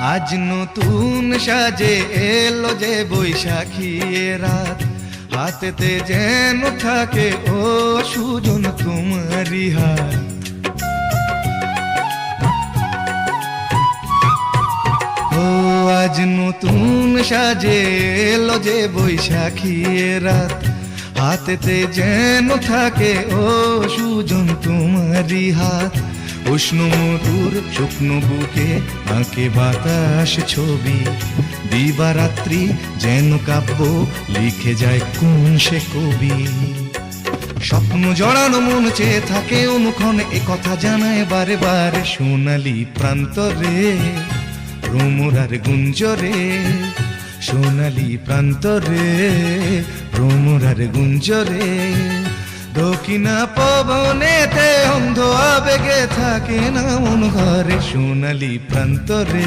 আজ নতুন সাজে এলো যে বৈশাখী রাত, হাতেতে যেন থাকে ও সুজন তোমারই হাত। ও আজ নতুন সাজে এলো যে বৈশাখী রাত, হাতেতে যেন থাকে ও সুজন তোমারই হাত। উষ্ণ মধুর শুকনো বুকে আঁকে বাতাস ছবি, দিবারাত্রি যেন কাব্য লিখে যায় কোন সে কবি। স্বপ্ন জড়ানো মন চেয়ে থাকে অনুক্ষণে, এ কথা জানায় বারে বারে সোনালি প্রান্তরে ভ্রমরার গুঞ্জরে। সোনালি প্রান্তরে ভ্রমরার গুঞ্জরে। দক্ষিণা পবনেতে অন্ধ আবেগে থাকে না মন ঘরে, সোনালি প্রান্তরে।